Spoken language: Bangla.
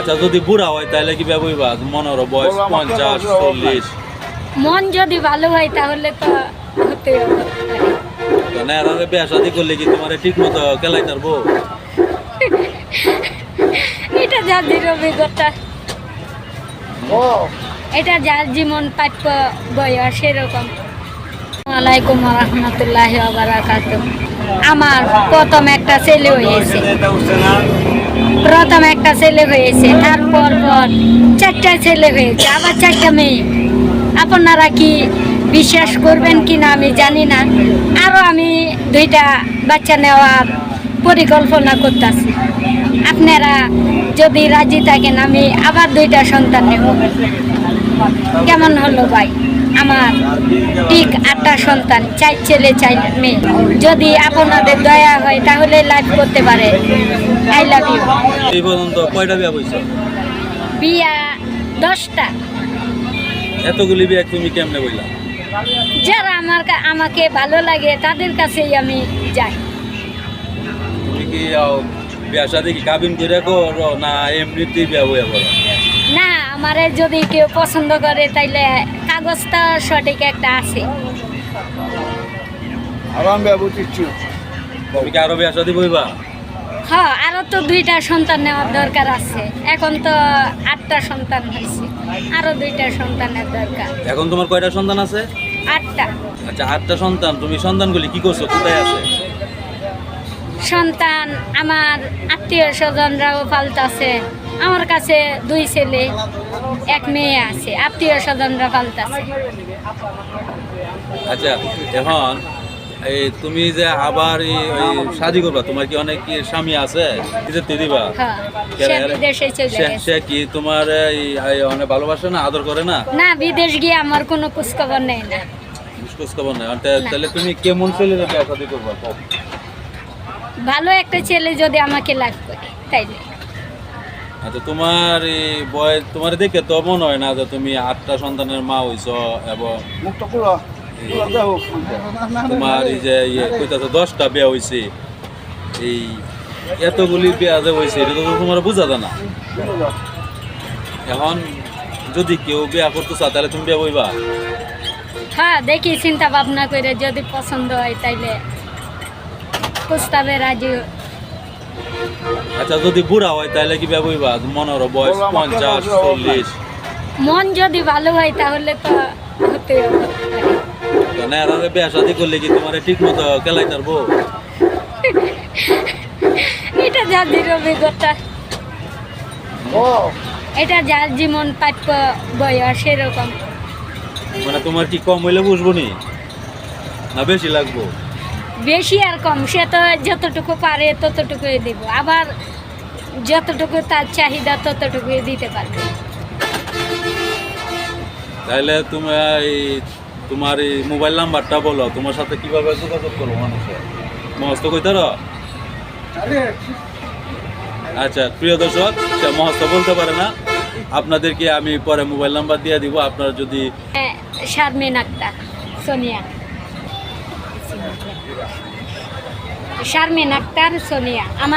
আচ্ছা যদি বুড়া হয় তাহলে কি ব্যবহৃবা মনে হলো বয়স 50-40? মন যদি ভালো হয় তাহলে তো হতে হবে। তো না আর বিয়া শাদি করলে কি তোমার ঠিক মতো কেলাই তারবো? এটা যাদের অভিজ্ঞতা, এটা যার জীবন প্রাপ্য বয়স সেরকম। ওয়ালাইকুম রহমতুল্লাহ বারাকাতুহ। আমার প্রথম একটা ছেলে হয়েছে, তারপর চারটা ছেলে হয়েছে, আবার চারটা মেয়ে। আপনারা কি বিশ্বাস করবেন কি না আমি জানি না, আরও আমি 2টা বাচ্চা নেওয়ার পরিকল্পনা করতেছি। আপনারা যদি রাজি থাকেন আমি আবার 2টা সন্তান নেব। কেমন হলো ভাই? আমার ঠিক 8টা সন্তান, 4 ছেলে 4 মেয়ে। যদি আপনাদের দয়া হয় তাহলে লাইভ করতে পারে। I love you. এই পর্যন্ত কয়টা বিয়া হইছে? বিয়া 10টা। এতগুলি বিয়া তুমি কেমনে বললা? যারা আমাকে ভালো লাগে তাদের কাছেই আমি যাই। তুমি কি বিয়া শাদি কি কাবিন করে করো না এমনিতেই বিয়া হয়ে করো? না, আমারে যদি কেউ পছন্দ করে তাইলে কাগজটা সঠিক একটা আছে। তুমি কি আরো বিয়া শাদি বইবা? হ্যাঁ, আরো তো 2টা সন্তান নেওয়ার দরকার আছে। এখন তো 8টা সন্তান হয়েছে, আরো 2টা সন্তানের দরকার। এখন তোমার কয়টা সন্তান আছে? 8টা আচ্ছা 8টা সন্তান। তুমি সন্তানগুলি কি করছো, কোথায় আছে? সন্তান আমার আত্মীয় স্বজনরাও পালতাছে। আমার কাছে 2 ছেলে 1 মেয়ে আছে, আত্মীয় স্বজনরা পালতাছে। আচ্ছা এখন এই তুমি যে আবার ওই শাদি করবা, তোমার কি অনেক কি স্বামী আছে? দিতে দিবা? হ্যাঁ, সে বিদেশে চলে গেছে। সে কি তোমার অনেক ভালোবাসে না, আদর করে না? না, বিদেশ গিয়ে আমার কোনো খোঁজখবর নেই না। খোঁজ খবর নাই। তাহলে তুমি কেমন ছেলে বিয়া শাদি করবা? ভালো একটা ছেলে যদি আমাকে লাগবে তাইলে। আচ্ছা তোমার এই বয়স, তোমার দেখে তো মনে হয় না যে তুমি 8টা সন্তানের মা হইছ, এবং তোমার এই যে কইতাছো 10টা বিয়া হইছে। এই এতগুলি বিয়া যে হইছে এটা তো তোমার বুঝা যায় না। এখন যদি কেউ বিয়া করতে চায় তাহলে তুমি বিয়া হইবা? হ্যাঁ, দেখি চিন্তা ভাবনা করে যদি পছন্দ হয় তাইলে প্রস্তাবে রাজি। আচ্ছা যদি বুড়া হয় তাহলে কি বিয়া হইবা মনে হলো বয়স 50-40? মন যদি ভালো হয় তাহলে তো হতে হবে। তো না আর বিয়া শাদি করলে কি তোমার ঠিক মতো কেলাই তারবো? এটা যাদের অভিজ্ঞতা, এটা যার জীবন প্রাপ্য বয়স সেরকম। মানে তোমার কি কম হইলে বুঝবো নি না বেশি লাগবো? বেশি আর কম সে তো যতটুকু পারে ততটুকুই দেব, আবার যতটুকু তার চাহিদা ততটুকুই দিতে পারবে। তাহলে তুমি তোমার এই মোবাইল নাম্বারটা বলো, তোমার সাথে কিভাবে যোগাযোগ করবো মানুষের? মহস্ত কইতার? আচ্ছা প্রিয় দর্শক, সে মহস্ত বলতে পারে না, আপনাদেরকে আমি পরে মোবাইল নাম্বার দিয়ে দিব। আপনারা যদি শারমিন আক্তার সোনিয়া, শারমিন আক্তার সোনিয়া আমার